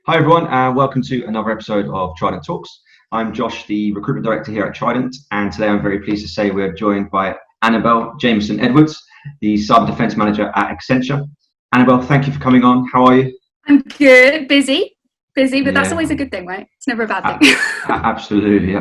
Hi everyone, and welcome to another episode of Trident Talks. I'm Josh, the recruitment director here at Trident, and today I'm very pleased to say we're joined by Annabel Jamieson Edwards, the cyber defense manager at Accenture. Annabel, thank you for coming on. How are you? I'm good, busy, but that's always a good thing, right? It's never a bad thing. Absolutely.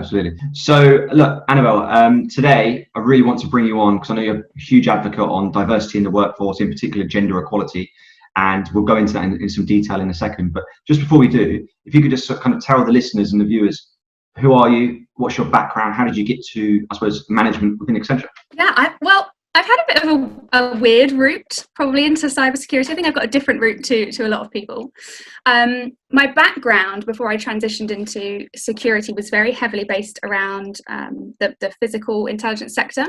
So, look, Annabel, today I really want to bring you on because I know you're a huge advocate on diversity in the workforce, in particular gender equality. And we'll go into that in some detail in a second. But just before we do, if you could just kind of tell the listeners and the viewers, who are you? What's your background? How did you get to, I suppose, management within Accenture? Yeah, I've had a bit of a weird route probably into cybersecurity. I think I've got a different route to a lot of people. My background before I transitioned into security was very heavily based around the physical intelligence sector.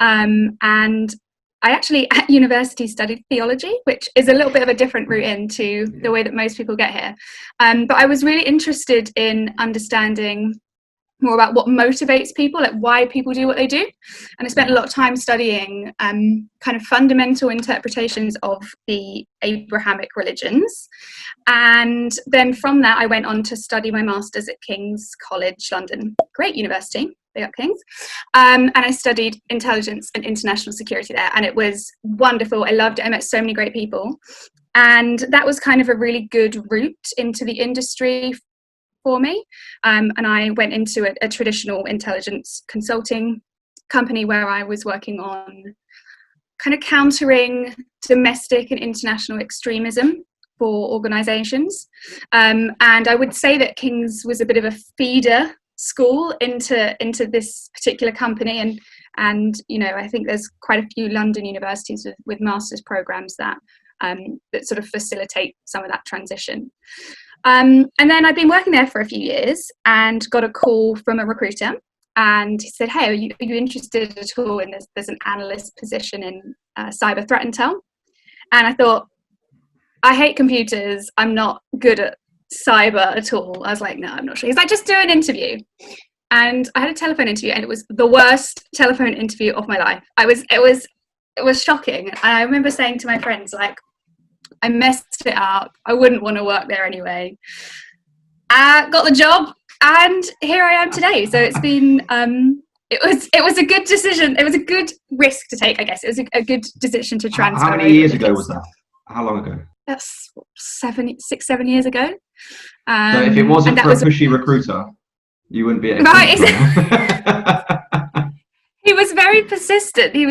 And I actually at university studied theology, which is a little bit of a different route into the way that most people get here. But I was really interested in understanding more about what motivates people, like why people do what they do. And I spent a lot of time studying kind of fundamental interpretations of the Abrahamic religions. And then from that, I went on to study my master's at King's College London, great university. Big up Kings. And I studied intelligence and international security there, and it was wonderful. I loved it. I met so many great people, and that was kind of a really good route into the industry for me. And I went into a traditional intelligence consulting company where I was working on kind of countering domestic and international extremism for organisations. And I would say that King's was a bit of a feeder school into this particular company, and you know, I think there's quite a few London universities with master's programs that sort of facilitate some of that transition. And then I've been working there for a few years and got a call from a recruiter, and he said, "Hey, are you interested at all in this? There's an analyst position in cyber threat intel." And I thought, I hate computers. I'm not good at cyber at all. I was like, no, I'm not sure. He's like, just do an interview. And I had a telephone interview, and it was the worst telephone interview of my life. It was shocking. And I remember saying to my friends, like, I messed it up. I wouldn't want to work there anyway. I got the job, and here I am today. So it's been it was a good decision. It was a good risk to take, I guess. It was a good decision to transfer. How many years ago was that? How long ago? That's 7 years ago. So if it wasn't for a pushy recruiter, you wouldn't be at right. He was very persistent. But it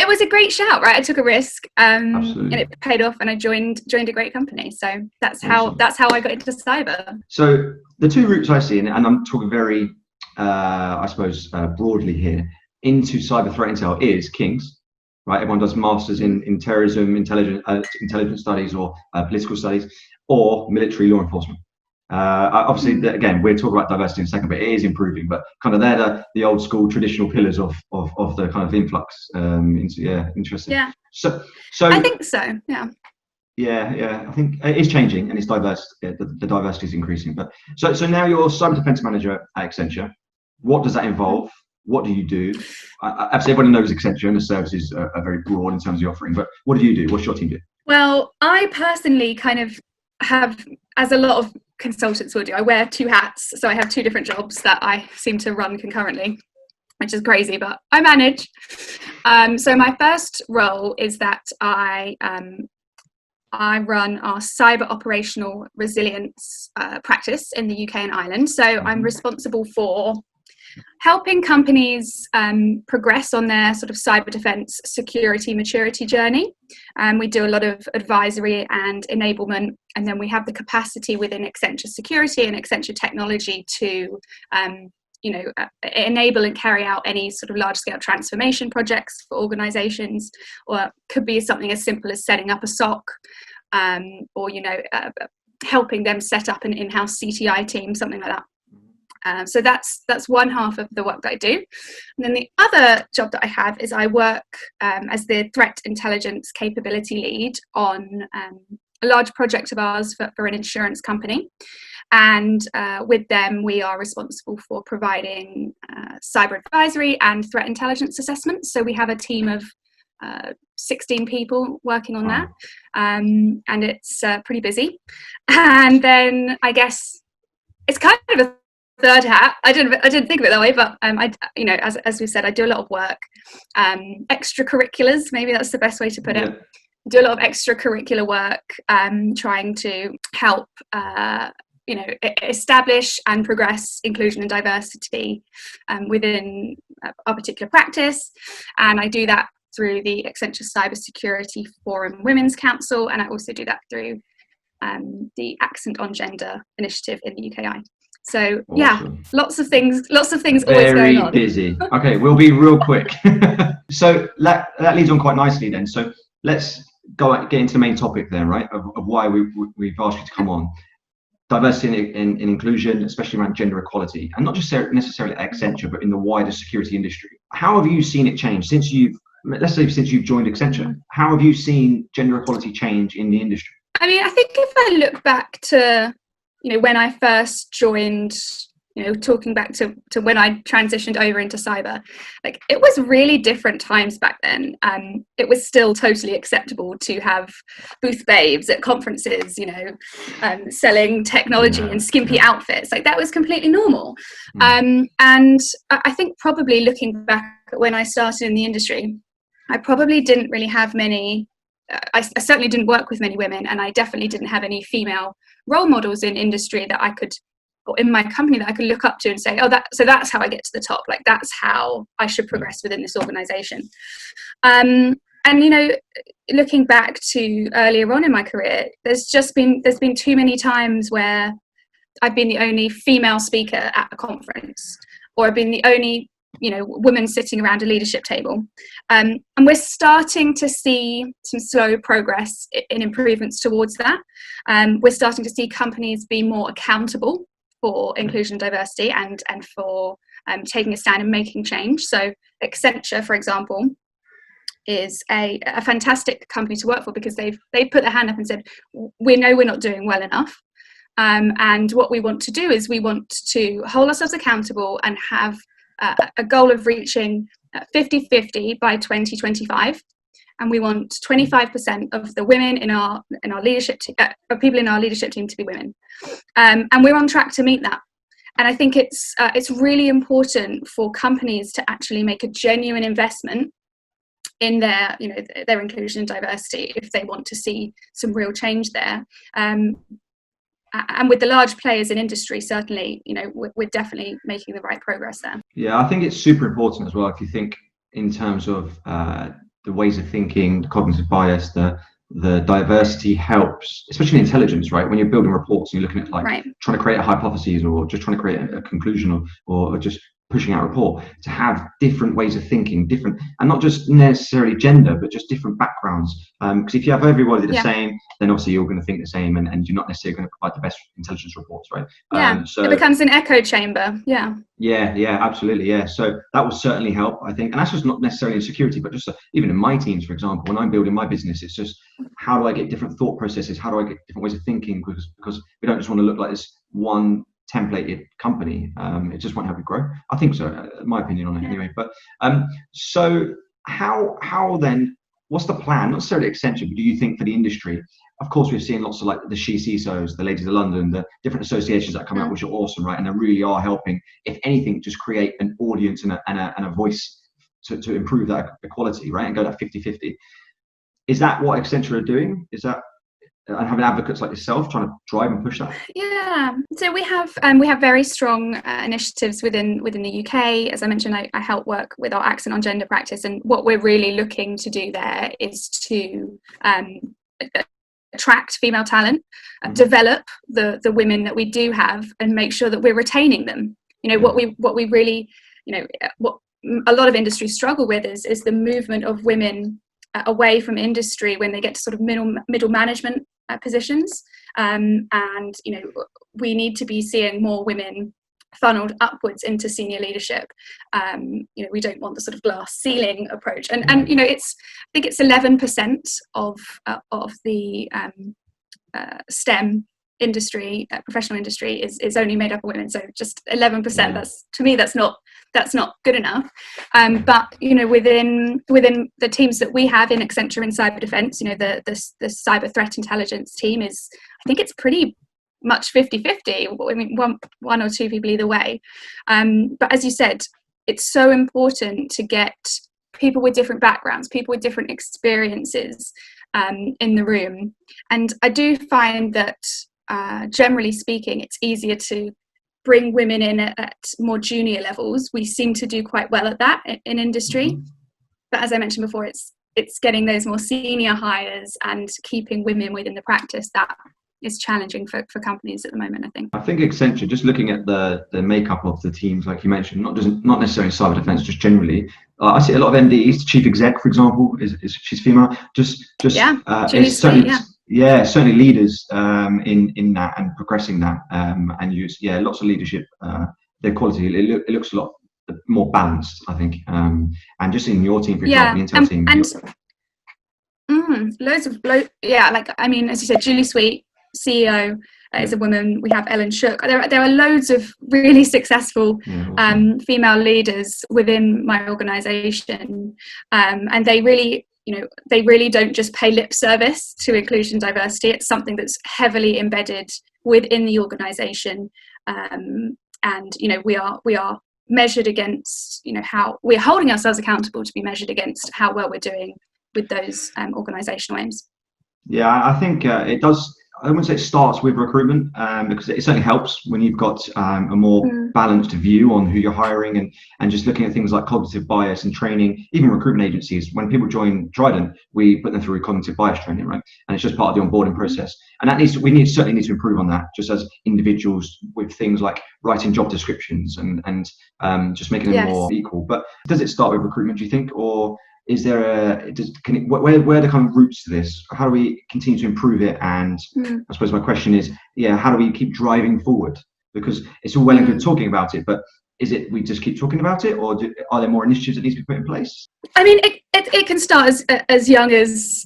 was a great shout, right? I took a risk, and it paid off, and I joined a great company. So that's how I got into cyber. So the two routes I see, and I'm talking very, I suppose, broadly here, into cyber threat intel is King's. Right, everyone does masters in terrorism, intelligence studies, or political studies, or military law enforcement. Obviously, again, we're talking about diversity in a second, but it is improving. But kind of they're the old school traditional pillars of the kind of influx into interesting. Yeah. So I think so. Yeah. Yeah. I think it is changing, and it's diverse. The diversity is increasing. But so now you're cyber defense manager at Accenture. What does that involve? What do you do? Absolutely, everyone knows Accenture, and the services are very broad in terms of the offering. But what do you do? What's your team do? Well, I personally kind of have, as a lot of consultants will do, I wear two hats. So I have two different jobs that I seem to run concurrently, which is crazy, but I manage. So my first role is that I run our cyber operational resilience practice in the UK and Ireland. So I'm responsible for helping companies progress on their sort of cyber defense security maturity journey. We do a lot of advisory and enablement, and then we have the capacity within Accenture Security and Accenture Technology to enable and carry out any sort of large scale transformation projects for organizations, or it could be something as simple as setting up a SOC, or helping them set up an in-house CTI team, something like that. So that's one half of the work that I do. And then the other job that I have is I work as the threat intelligence capability lead on a large project of ours for an insurance company. And with them, we are responsible for providing cyber advisory and threat intelligence assessments. So we have a team of 16 people working on that, and it's pretty busy. And then I guess it's kind of a third hat. I didn't think of it that way, but as we said, I do a lot of work, extracurriculars. Maybe that's the best way to put it. Do a lot of extracurricular work, trying to help establish and progress inclusion and diversity within our particular practice. And I do that through the Accenture Cybersecurity Forum Women's Council, and I also do that through the Accent on Gender initiative in the UKI. So awesome. Yeah, lots of things always going on. Very busy. Okay, we'll be real quick. So that leads on quite nicely then. So let's get into the main topic then, right, of why we've asked you to come on. Diversity and inclusion, especially around gender equality, and not just necessarily at Accenture, but in the wider security industry. How have you seen it change since you've joined Accenture? How have you seen gender equality change in the industry? I mean, I think if I look back to, when I first joined, talking back to when I transitioned over into cyber, like, it was really different times back then. It was still totally acceptable to have booth babes at conferences, selling technology in skimpy outfits. Like, that was completely normal. And I think probably looking back at when I started in the industry, I probably didn't really have many. I certainly didn't work with many women, and I definitely didn't have any female role models in industry that I could, or in my company, that I could look up to and say, so that's how I get to the top. Like, that's how I should progress within this organization. And looking back to earlier on in my career, there's been too many times where I've been the only female speaker at a conference, or I've been the only women sitting around a leadership table. And we're starting to see some slow progress in improvements towards that. We're starting to see companies be more accountable for inclusion and diversity, and for taking a stand and making change. So Accenture, for example, is a fantastic company to work for, because they've put their hand up and said, we know we're not doing well enough. And what we want to do is we want to hold ourselves accountable and have a goal of reaching 50-50 by 2025, and we want 25% of the women in our leadership of people in our leadership team to be women, and we're on track to meet that. And I think it's really important for companies to actually make a genuine investment in their inclusion and diversity if they want to see some real change there. And with the large players in industry, certainly, we're definitely making the right progress there. Yeah, I think it's super important as well. If you think in terms of the ways of thinking, the cognitive bias, the diversity helps, especially in intelligence, right? When you're building reports and you're looking at trying to create a hypothesis, or just trying to create a conclusion, or just pushing out a report, to have different ways of thinking, different, and not just necessarily gender, but just different backgrounds. Because if you have everybody the same, then obviously you're going to think the same, and you're not necessarily going to provide the best intelligence reports, right? So it becomes an echo chamber. Yeah, absolutely. Yeah, so that will certainly help, I think. And that's just not necessarily in security, but just even in my teams, for example, when I'm building my business, it's just, how do I get different thought processes? How do I get different ways of thinking? Because we don't just want to look like this one templated company. It just won't help you grow. I think so, my opinion on it anyway. But so how then, what's the plan, not necessarily Accenture, but do you think for the industry? Of course, we've seen lots of like the She CISOs, the Ladies of London, the different associations that come out, which are awesome, right? And they really are helping, if anything, just create an audience and a voice to improve that equality, right? And go that 50-50. Is that what Accenture are doing? Is that, and having advocates like yourself trying to drive and push that? Yeah, so we have very strong initiatives within the UK. As I mentioned, I help work with our Accent on Gender practice, and what we're really looking to do there is to attract female talent, develop the women that we do have, and make sure that we're retaining them. What we really, what a lot of industries struggle with is the movement of women away from industry when they get to sort of middle management positions, and we need to be seeing more women funneled upwards into senior leadership. We don't want the sort of glass ceiling approach, and I think it's 11% of the STEM industry, professional industry, is only made up of women. So just 11%. That's, to me, that's not that's not good enough. But within the teams that we have in Accenture in cyber defense, the cyber threat intelligence team is, I think it's pretty much 50-50. I mean, one or two people either way. But as you said, it's so important to get people with different backgrounds, people with different experiences in the room. And I do find that generally speaking, it's easier to bring women in at more junior levels. We seem to do quite well at that in industry. Mm-hmm. But as I mentioned before, it's getting those more senior hires and keeping women within the practice that is challenging for companies at the moment, I think. I think Accenture, just looking at the makeup of the teams, like you mentioned, not necessarily cyber defense, just generally, I see a lot of MDs. Chief exec, for example, she's female. Certainly leaders in that and progressing that, and use lots of leadership. Their quality, it looks a lot more balanced, I think. And just in your team, for example, the Intel team, as you said, Julie Sweet, CEO, is a woman. We have Ellen Shook. There are loads of really successful female leaders within my organisation, and they really don't just pay lip service to inclusion and diversity. It's something that's heavily embedded within the organisation, and we are measured against how we're holding ourselves accountable to be measured against how well we're doing with those organisational aims. Yeah, I think it does. I wouldn't say it starts with recruitment, because it certainly helps when you've got a more balanced view on who you're hiring, and just looking at things like cognitive bias and training. Even recruitment agencies, when people join Trident, we put them through cognitive bias training, right? And it's just part of the onboarding process. And that certainly need to improve on that, just as individuals, with things like writing job descriptions and just making them more equal. But does it start with recruitment, do you think, or is there where are the kind of roots to this? How do we continue to improve it? And I suppose my question is, how do we keep driving forward? Because it's all well and good talking about it, but is it we just keep talking about it, or are there more initiatives that need to be put in place? I mean, it can start as young as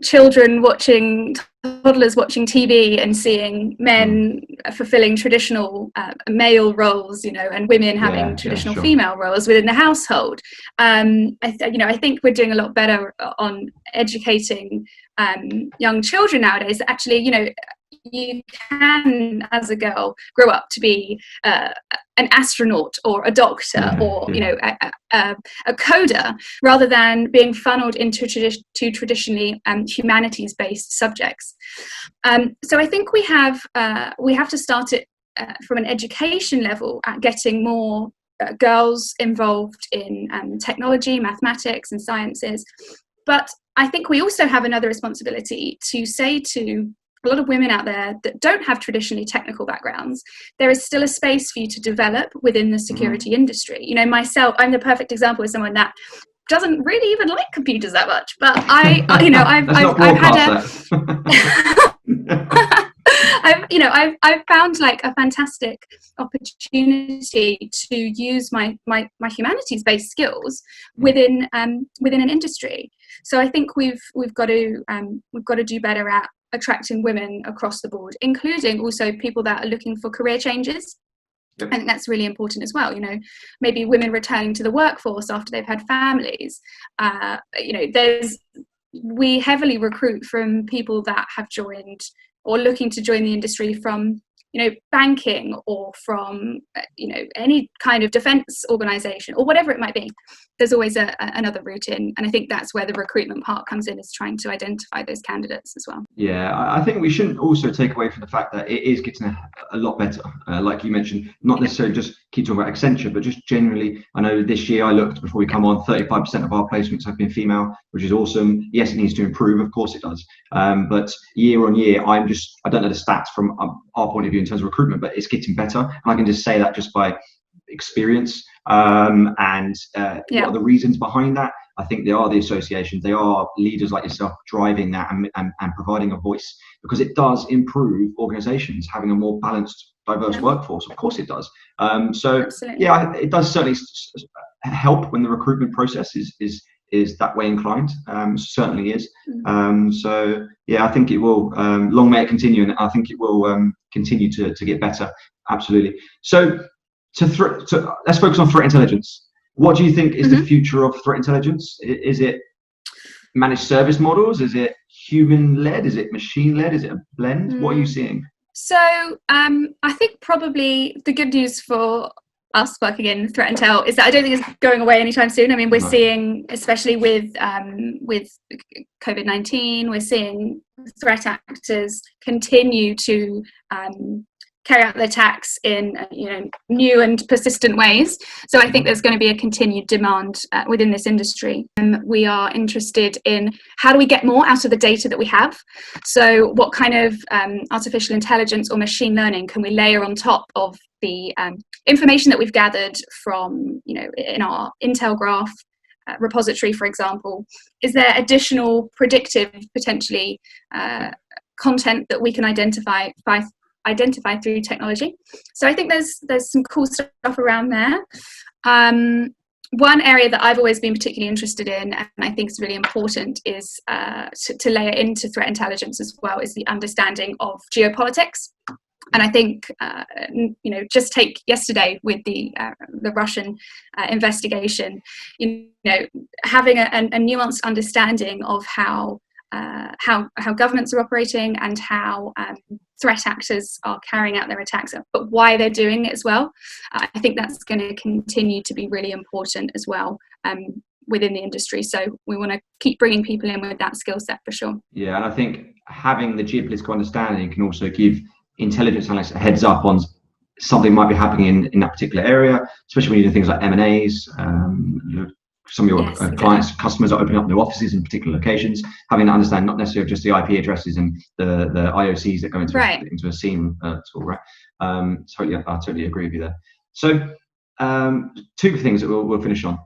children watching, toddlers watching TV and seeing men fulfilling traditional male roles, and women having traditional female roles within the household. I think we're doing a lot better on educating young children nowadays. That actually, you can, as a girl, grow up to be an astronaut or a doctor or a coder, rather than being funneled into traditionally humanities-based subjects. So I think we have to start it from an education level at getting more girls involved in technology, mathematics, and sciences. But I think we also have another responsibility to say to a lot of women out there that don't have traditionally technical backgrounds, there is still a space for you to develop within the security industry. Myself, I'm the perfect example of someone that doesn't really even like computers that much, but I've found like a fantastic opportunity to use my humanities-based skills within an industry. So I think we've got to do better at attracting women across the board, including also people that are looking for career changes. I think that's really important as well. Maybe women returning to the workforce after they've had families. We heavily recruit from people that have joined or looking to join the industry from banking or from any kind of defence organisation or whatever it might be. There's always another route in, and I think that's where the recruitment part comes in, is trying to identify those candidates as well. I think we shouldn't also take away from the fact that it is getting a lot better, like you mentioned, not necessarily just keep talking about Accenture, but just generally. I know this year, I looked before we come on, 35% of our placements have been female, which is awesome. Yes, it needs to improve, of course it does, but year on year, I don't know the stats from our point of view in terms of recruitment, but it's getting better, and I can just say that just by experience. What are the reasons behind that? I think they are the associations, they are leaders like yourself driving that and providing a voice, because it does improve organizations having a more balanced, diverse workforce. Of course it does. It does certainly help when the recruitment process is that way inclined. Certainly is. I think it will, long may it continue, and I think it will continue to get better. Absolutely. So let's focus on threat intelligence. What do you think is the future of threat intelligence? Is it managed service models? Is it human-led? Is it machine-led? Is it a blend? What are you seeing? So I think probably the good news for us working in threat intel is that I don't think it's going away anytime soon. I mean, we're seeing, especially with COVID-19, we're seeing threat actors continue to carry out their attacks in new and persistent ways. So I think there's going to be a continued demand within this industry. We are interested in how do we get more out of the data that we have. So what kind of artificial intelligence or machine learning can we layer on top of the information that we've gathered from, in our Intel graph repository, for example? Is there additional predictive, potentially, content that we can identify through technology? So I think there's some cool stuff around there. One area that I've always been particularly interested in, and I think is really important, is to layer into threat intelligence as well, is the understanding of geopolitics. And I think, just take yesterday with the Russian investigation, having a nuanced understanding of how governments are operating and how threat actors are carrying out their attacks, but why they're doing it as well. I think that's going to continue to be really important as well within the industry. So we want to keep bringing people in with that skill set for sure. Yeah, and I think having the geopolitical understanding can also give intelligence analysts a heads up on something might be happening in that particular area, especially when you do things like M&As. Some of your clients, customers are opening up new offices in particular locations, having to understand not necessarily just the IP addresses and the IOCs that go into a SIEM tool, right? I totally agree with you there. So two things that we'll finish on.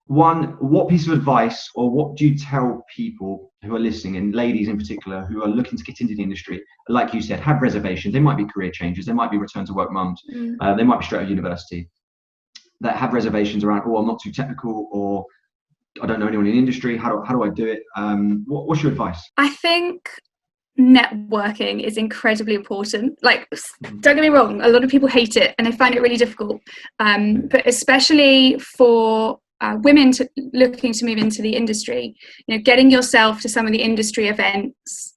One, what piece of advice or what do you tell people who are listening, and ladies in particular, who are looking to get into the industry, like you said, have reservations? They might be career changers, they might be return to work mums, they might be straight out of university, that have reservations around, I'm not too technical, or I don't know anyone in the industry. How do I do it? What's your advice? I think networking is incredibly important. Like, don't get me wrong, a lot of people hate it and they find it really difficult. But especially for women looking to move into the industry, getting yourself to some of the industry events,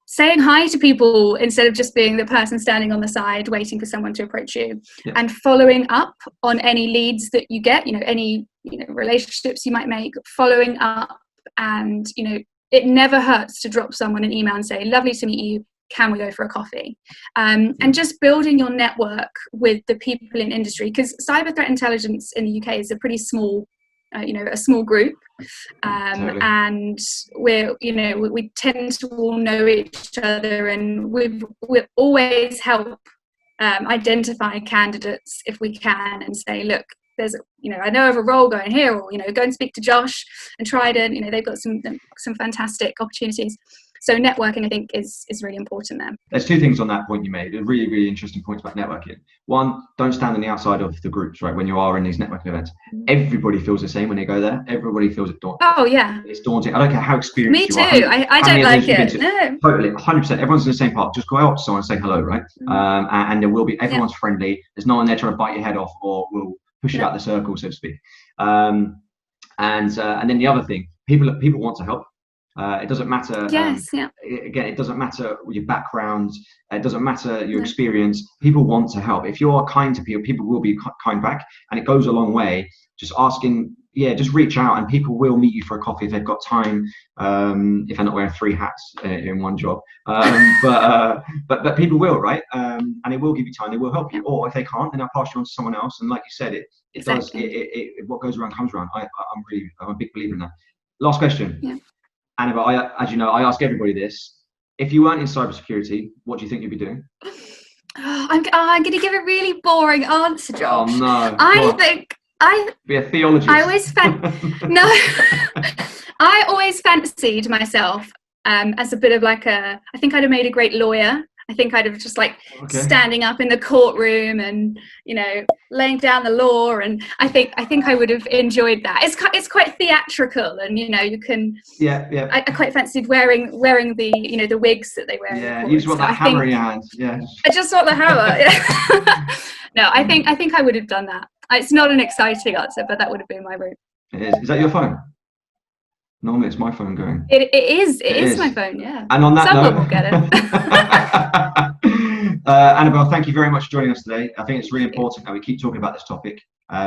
saying hi to people instead of just being the person standing on the side waiting for someone to approach you, and following up on any leads that you get, any relationships you might make, following up. And it never hurts to drop someone an email and say, lovely to meet you, can we go for a coffee? And just building your network with the people in industry, because cyber threat intelligence in the UK is a pretty small a small group, and we tend to all know each other, and we always help identify candidates if we can, and say, look, there's I know of a role going here, or go and speak to Josh and Trident. They've got some fantastic opportunities. So networking, I think, is really important there. There's two things on that point you made. Really, really interesting points about networking. One, don't stand on the outside of the groups, right? When you are in these networking events, everybody feels the same when they go there. Everybody feels it daunting. Oh, yeah. It's daunting. I don't care how experienced you are. Me too. I don't like it. No. Totally, 100%. Everyone's in the same part. Just go out to someone and say hello, right? And there will be, everyone's friendly. There's no one there trying to bite your head off or will push you out the circle, so to speak. And then the other thing, people want to help. It doesn't matter. Again, it doesn't matter your background. It doesn't matter your experience. People want to help. If you are kind to people, people will be kind back, and it goes a long way. Just asking, just reach out, and people will meet you for a coffee if they've got time. If they're not wearing 3 hats in one job, but people will, right? And it will give you time. They will help you, or if they can't, then they'll pass you on to someone else. And like you said, it does. What goes around comes around. I'm a big believer in that. Last question. Yeah. Annabel, as you know, I ask everybody this. If you weren't in cybersecurity, what do you think you'd be doing? I'm going to give a really boring answer, Josh. Oh, no. I think be a theologist. I always fancied myself as a bit of like I think I'd have made a great lawyer. I think I'd have just standing up in the courtroom and laying down the law, and I think I would have enjoyed that. It's quite theatrical, and you can. Yeah. I quite fancied wearing the the wigs that they wear. Yeah, you just want that hammer in your hand. Yeah. I just want the hammer. No, I think I would have done that. It's not an exciting answer, but that would have been my route. It is. Is that your phone? Normally it's my phone going. It is my phone, yeah. And on that Someone note, will get it. Annabel, thank you very much for joining us today. I think it's really important that we keep talking about this topic.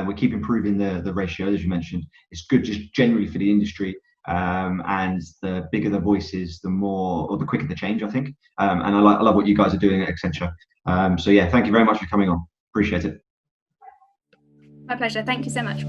We keep improving the ratio, as you mentioned. It's good just generally for the industry. And the bigger the voices, the more, or the quicker the change, I think. And I love what you guys are doing at Accenture. So yeah, thank you very much for coming on. Appreciate it. My pleasure. Thank you so much.